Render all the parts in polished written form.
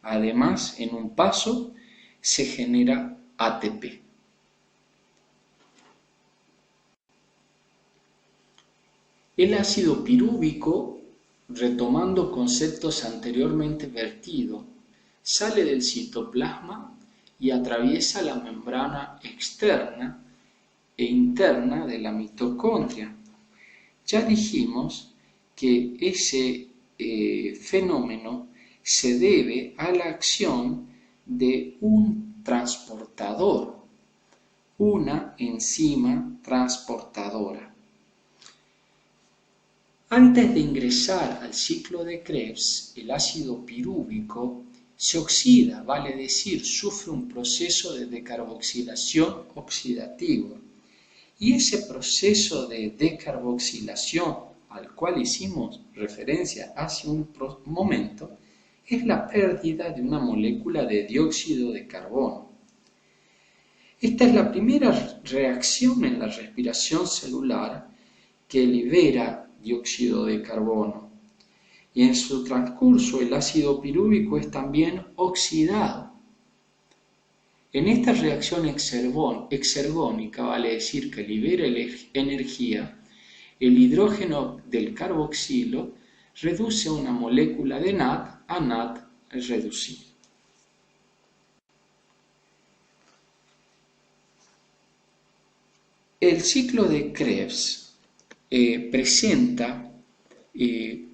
Además, en un paso se genera ATP. El ácido pirúvico, retomando conceptos anteriormente vertidos, sale del citoplasma y atraviesa la membrana externa e interna de la mitocondria. Ya dijimos que ese fenómeno se debe a la acción de un transportador, una enzima transportadora. Antes de ingresar al ciclo de Krebs, el ácido pirúvico se oxida, vale decir, sufre un proceso de decarboxilación oxidativo. Y ese proceso de decarboxilación al cual hicimos referencia hace un momento es la pérdida de una molécula de dióxido de carbono. Esta es la primera reacción en la respiración celular que libera dióxido de carbono. Y en su transcurso el ácido pirúvico es también oxidado. En esta reacción exergónica, vale decir que libera energía, el hidrógeno del carboxilo reduce una molécula de NAD a NAD reducido. El ciclo de Krebs presenta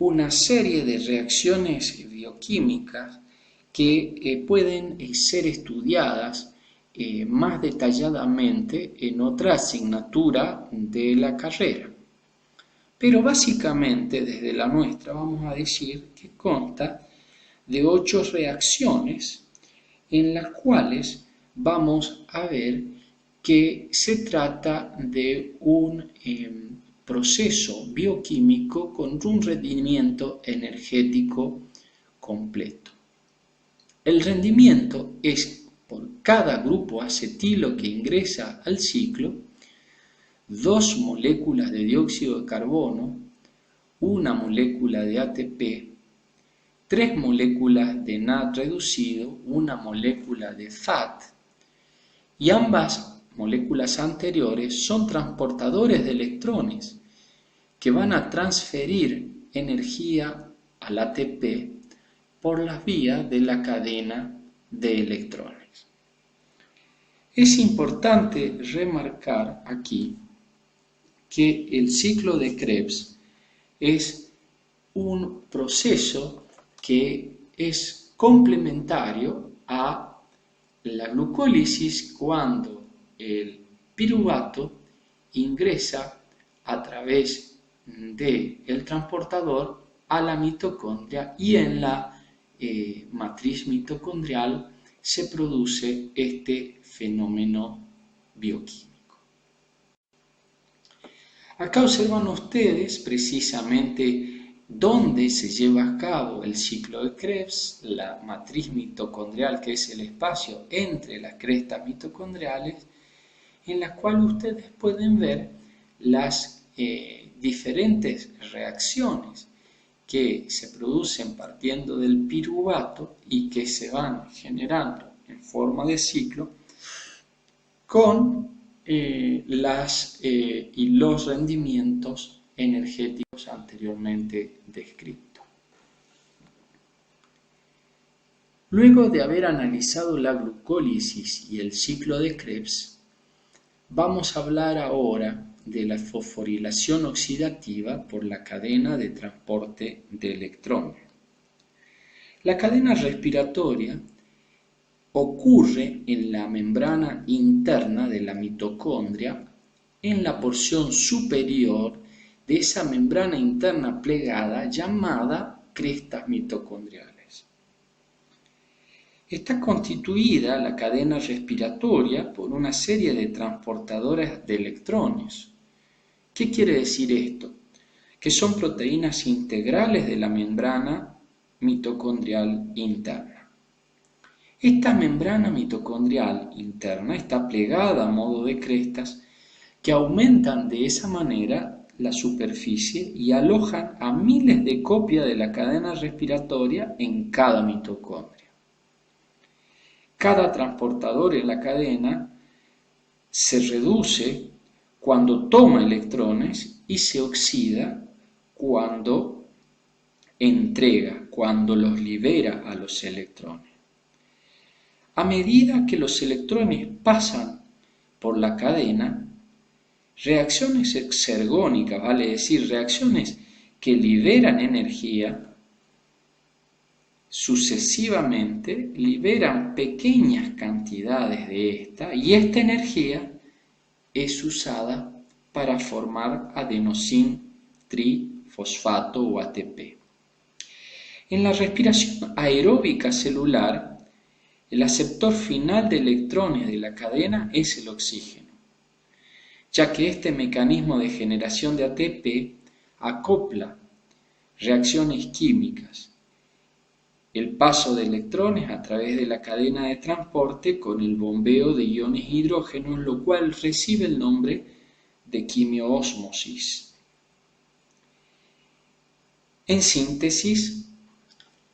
una serie de reacciones bioquímicas que pueden ser estudiadas más detalladamente en otra asignatura de la carrera. Pero básicamente desde la nuestra vamos a decir que consta de 8 reacciones en las cuales vamos a ver que se trata de un proceso bioquímico con un rendimiento energético completo. El rendimiento es por cada grupo acetilo que ingresa al ciclo, 2 moléculas de dióxido de carbono, 1 molécula de ATP, 3 moléculas de NAD reducido, 1 molécula de FAT, y ambas moléculas anteriores son transportadores de electrones que van a transferir energía al ATP por las vías de la cadena de electrones. Es importante remarcar aquí que el ciclo de Krebs es un proceso que es complementario a la glucólisis cuando el piruvato ingresa a través del transportador a la mitocondria y en la matriz mitocondrial se produce este fenómeno bioquímico. Acá observan ustedes precisamente dónde se lleva a cabo el ciclo de Krebs, la matriz mitocondrial, que es el espacio entre las crestas mitocondriales, en la cual ustedes pueden ver las diferentes reacciones que se producen partiendo del piruvato y que se van generando en forma de ciclo con y los rendimientos energéticos anteriormente descritos. Luego de haber analizado la glucólisis y el ciclo de Krebs, vamos a hablar ahora de la fosforilación oxidativa por la cadena de transporte de electrones. La cadena respiratoria ocurre en la membrana interna de la mitocondria, en la porción superior de esa membrana interna plegada llamada crestas mitocondriales. Está constituida la cadena respiratoria por una serie de transportadores de electrones. ¿Qué quiere decir esto? Que son proteínas integrales de la membrana mitocondrial interna. Esta membrana mitocondrial interna está plegada a modo de crestas que aumentan de esa manera la superficie y alojan a miles de copias de la cadena respiratoria en cada mitocondria. Cada transportador en la cadena se reduce cuando toma electrones y se oxida cuando entrega, cuando los libera a los electrones. A medida que los electrones pasan por la cadena, reacciones exergónicas, vale decir, reacciones que liberan energía, sucesivamente liberan pequeñas cantidades de esta y esta energía es usada para formar adenosín trifosfato o ATP. En la respiración aeróbica celular, el aceptor final de electrones de la cadena es el oxígeno, ya que este mecanismo de generación de ATP acopla reacciones químicas, el paso de electrones a través de la cadena de transporte con el bombeo de iones hidrógenos, lo cual recibe el nombre de quimioósmosis. En síntesis,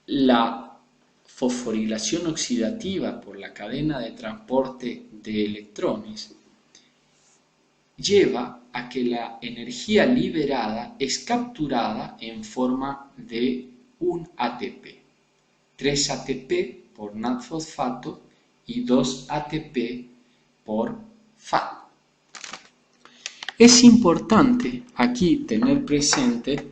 la fosforilación oxidativa por la cadena de transporte de electrones lleva a que la energía liberada es capturada en forma de un ATP. 3 ATP por NAD-fosfato y 2 ATP por FAT. Es importante aquí tener presente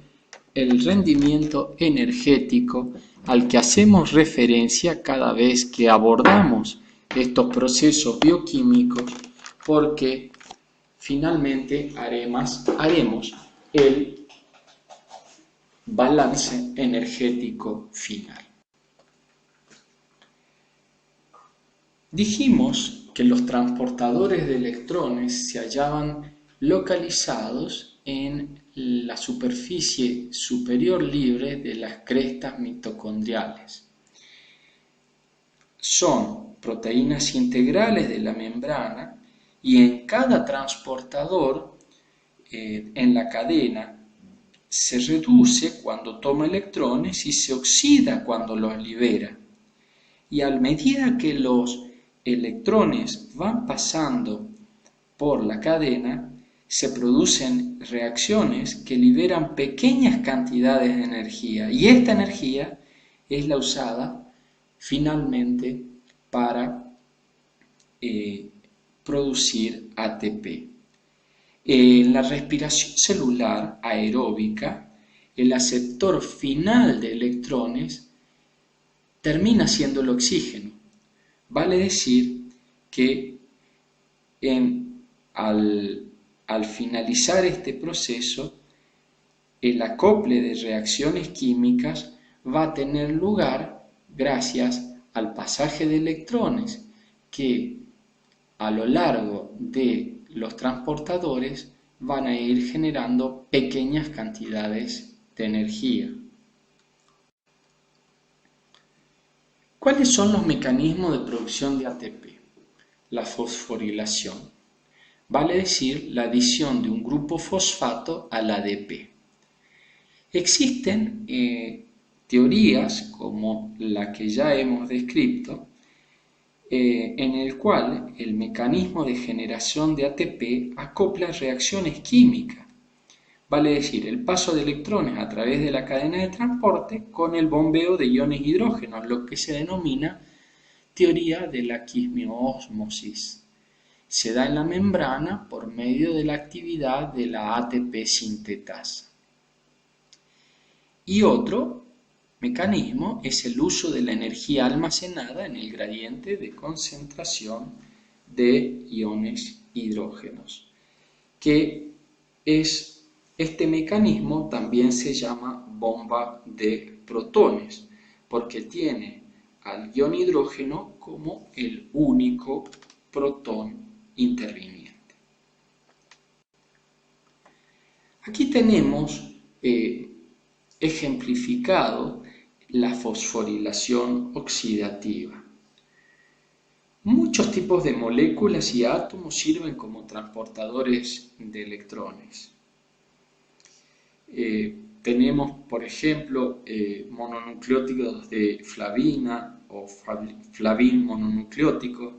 el rendimiento energético al que hacemos referencia cada vez que abordamos estos procesos bioquímicos, porque finalmente haremos el balance energético final. Dijimos que los transportadores de electrones se hallaban localizados en la superficie superior libre de las crestas mitocondriales. Son proteínas integrales de la membrana y en cada transportador en la cadena se reduce cuando toma electrones y se oxida cuando los libera. Y a medida que los electrones van pasando por la cadena, se producen reacciones que liberan pequeñas cantidades de energía y esta energía es la usada finalmente para producir ATP. En la respiración celular aeróbica, el aceptor final de electrones termina siendo el oxígeno. Vale decir que al finalizar este proceso, el acople de reacciones químicas va a tener lugar gracias al pasaje de electrones que a lo largo de los transportadores van a ir generando pequeñas cantidades de energía. ¿Cuáles son los mecanismos de producción de ATP? La fosforilación, vale decir la adición de un grupo fosfato al ADP. Existen teorías como la que ya hemos descrito, en el cual el mecanismo de generación de ATP acopla reacciones químicas, vale decir el paso de electrones a través de la cadena de transporte con el bombeo de iones hidrógenos, lo que se denomina teoría de la quimioósmosis. Se da en la membrana por medio de la actividad de la ATP sintetasa. Y otro mecanismo es el uso de la energía almacenada en el gradiente de concentración de iones hidrógenos, que este mecanismo también se llama bomba de protones, porque tiene al ion hidrógeno como el único protón interviniente. Aquí tenemos ejemplificado la fosforilación oxidativa. Muchos tipos de moléculas y átomos sirven como transportadores de electrones. tenemos, por ejemplo, mononucleótidos de flavina o flavin mononucleótico,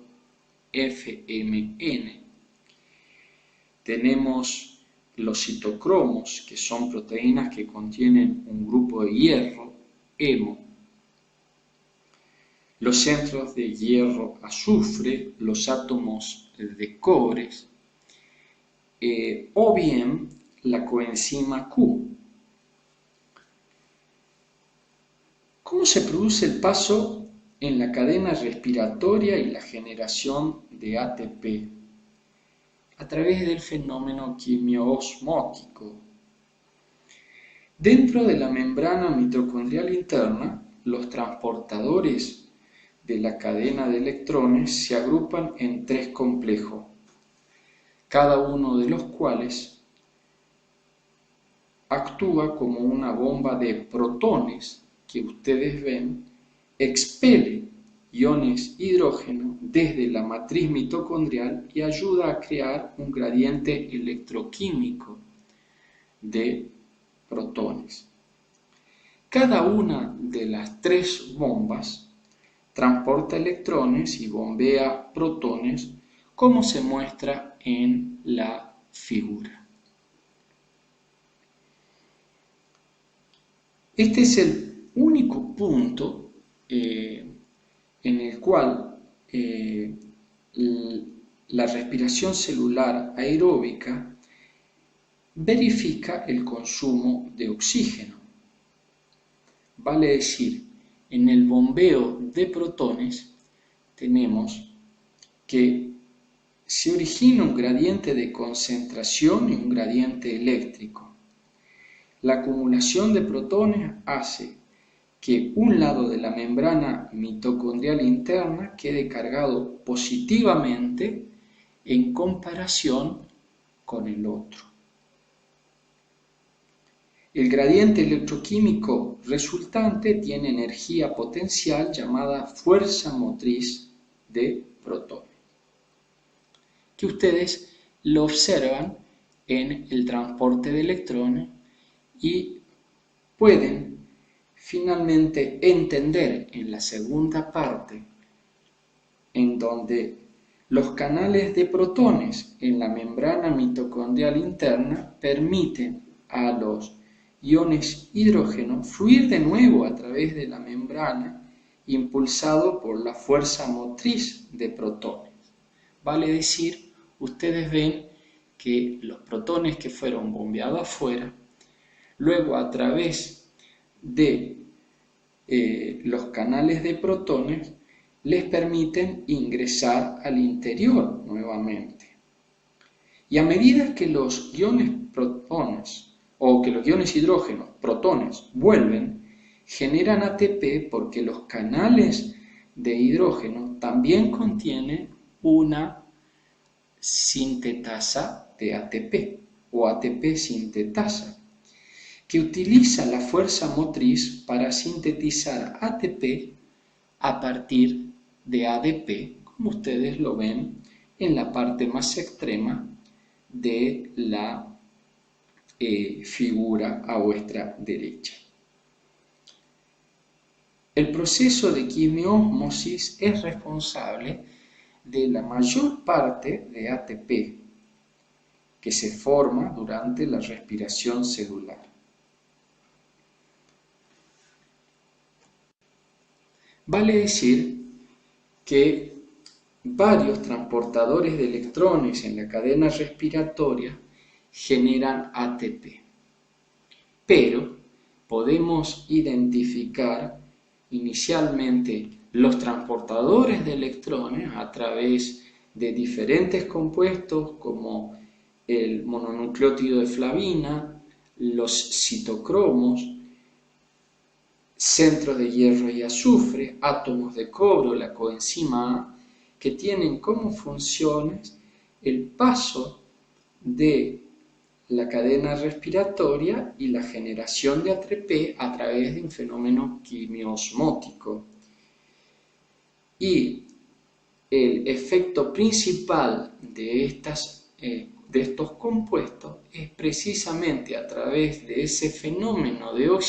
FMN. Tenemos los citocromos, que son proteínas que contienen un grupo de hierro, hemo. Los centros de hierro-azufre, los átomos de cobre, o bien la coenzima Q. ¿Cómo se produce el paso en la cadena respiratoria y la generación de ATP? A través del fenómeno quimioosmótico. Dentro de la membrana mitocondrial interna, los transportadores de la cadena de electrones se agrupan en 3 complejos, cada uno de los cuales actúa como una bomba de protones que ustedes ven, expele iones hidrógeno desde la matriz mitocondrial y ayuda a crear un gradiente electroquímico de protones. Cada una de las 3 bombas transporta electrones y bombea protones, como se muestra en la figura. Este es el único punto en el cual la respiración celular aeróbica verifica el consumo de oxígeno. Vale decir, en el bombeo de protones tenemos que se origina un gradiente de concentración y un gradiente eléctrico. La acumulación de protones hace que un lado de la membrana mitocondrial interna quede cargado positivamente en comparación con el otro. El gradiente electroquímico resultante tiene energía potencial llamada fuerza motriz de protones, que ustedes lo observan en el transporte de electrones y pueden finalmente entender en la segunda parte, en donde los canales de protones en la membrana mitocondrial interna permiten a los iones hidrógeno fluir de nuevo a través de la membrana, impulsado por la fuerza motriz de protones. Vale decir, ustedes ven que los protones que fueron bombeados afuera, luego a través de los canales de protones, les permiten ingresar al interior nuevamente. Y a medida que los iones protones, o que los iones hidrógenos, protones, vuelven, generan ATP porque los canales de hidrógeno también contienen una sintetasa de ATP, o ATP sintetasa, que utiliza la fuerza motriz para sintetizar ATP a partir de ADP, como ustedes lo ven en la parte más extrema de la figura a vuestra derecha. El proceso de quimiosmosis es responsable de la mayor parte de ATP que se forma durante la respiración celular. Vale decir que varios transportadores de electrones en la cadena respiratoria generan ATP, pero podemos identificar inicialmente los transportadores de electrones a través de diferentes compuestos como el mononucleótido de flavina, los citocromos, centros de hierro y azufre, átomos de cobre, la coenzima A, que tienen como funciones el paso de la cadena respiratoria y la generación de ATP a través de un fenómeno quimiosmótico. Y el efecto principal de de estos compuestos es precisamente a través de ese fenómeno de oxidación